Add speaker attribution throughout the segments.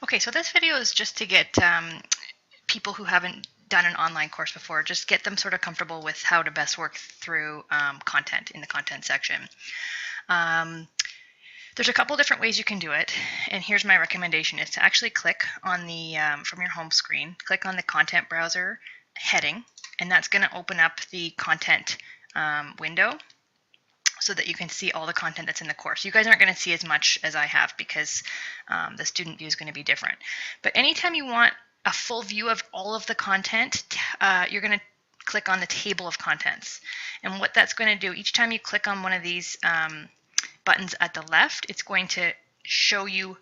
Speaker 1: Okay, so this video is just to get people who haven't done an online course before, just get them sort of comfortable with how to best work through content in the content section. There's a couple different ways you can do it, and here's my recommendation is to actually click on the, from your home screen, click on the content browser heading, and that's going to open up the content window so that you can see all the content that's in the course. You guys aren't going to see as much as I have because the student view is going to be different. But anytime you want a full view of all of the content, you're going to click on the table of contents. And what that's going to do, each time you click on one of these buttons at the left, it's going to show you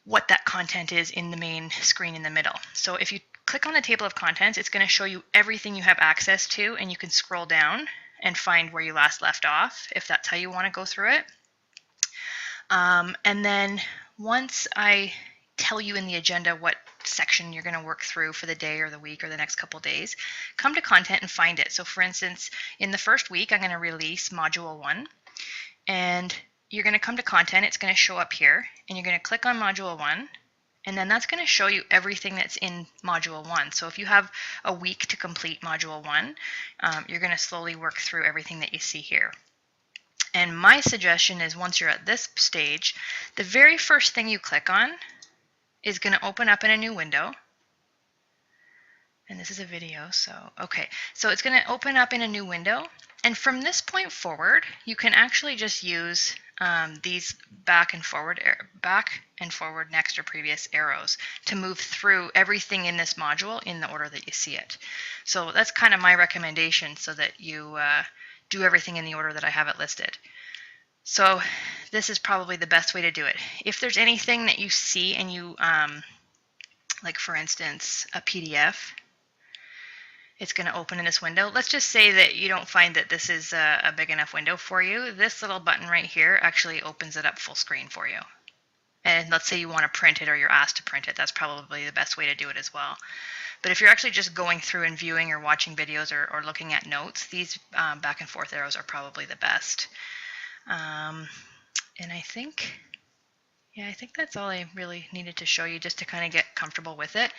Speaker 1: what that content is in the main screen in the middle. So if you click on the table of contents, it's going to show you everything you have access to, and you can scroll down and find where you last left off if that's how you want to go through it. And then once I tell you in the agenda what section you're going to work through for the day or the week or the next couple days, come to content and find it. So for instance, in the first week, I'm going to release Module 1, and you're going to come to content. It's going to show up here, and you're going to click on Module 1, and then that's going to show you everything that's in Module 1. So if you have a week to complete Module 1, you're going to slowly work through everything that you see here. And my suggestion is once you're at this stage, the very first thing you click on is going to open up in a new window. And this is a video, so okay. So it's going to open up in a new window. And from this point forward, you can actually just use these back and forward, next or previous arrows to move through everything in this module in the order that you see it. So that's kind of my recommendation, so that you do everything in the order that I have it listed. So this is probably the best way to do it. If there's anything that you see and you, like for instance, a PDF, it's going to open in this window. Let's just say that you don't find that this is a big enough window for you. This little button right here actually opens it up full screen for you. And let's say you want to print it or you're asked to print it. That's probably the best way to do it as well. But if you're actually just going through and viewing or watching videos or looking at notes, these back and forth arrows are probably the best. And I think that's all I really needed to show you just to kind of get comfortable with it.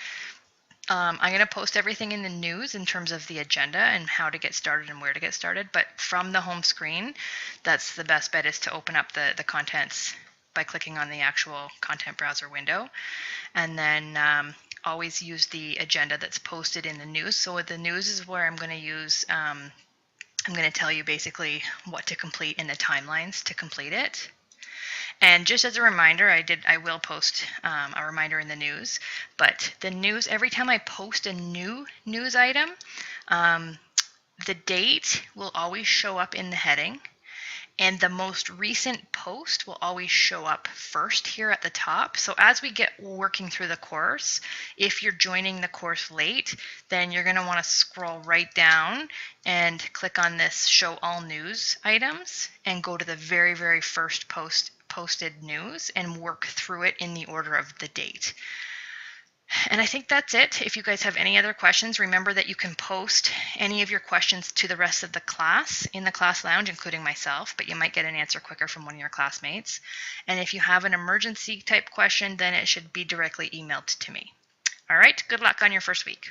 Speaker 1: I'm going to post everything in the news in terms of the agenda and how to get started and where to get started. But from the home screen, that's the best bet, is to open up the contents by clicking on the actual content browser window. And then always use the agenda that's posted in the news. So with the news is where I'm going to use, I'm going to tell you basically what to complete in the timelines to complete it. And just as a reminder, I will post a reminder in the news, but the news, every time I post a new news item, the date will always show up in the heading, and the most recent post will always show up first here at the top. So as we get working through the course, if you're joining the course late, then you're going to want to scroll right down and click on this show all news items and go to the very, very first posted news and work through it in the order of the date. And I think that's it. If you guys have any other questions, remember that you can post any of your questions to the rest of the class in the class lounge, including myself, but you might get an answer quicker from one of your classmates. And if you have an emergency type question, then it should be directly emailed to me. All right, good luck on your first week.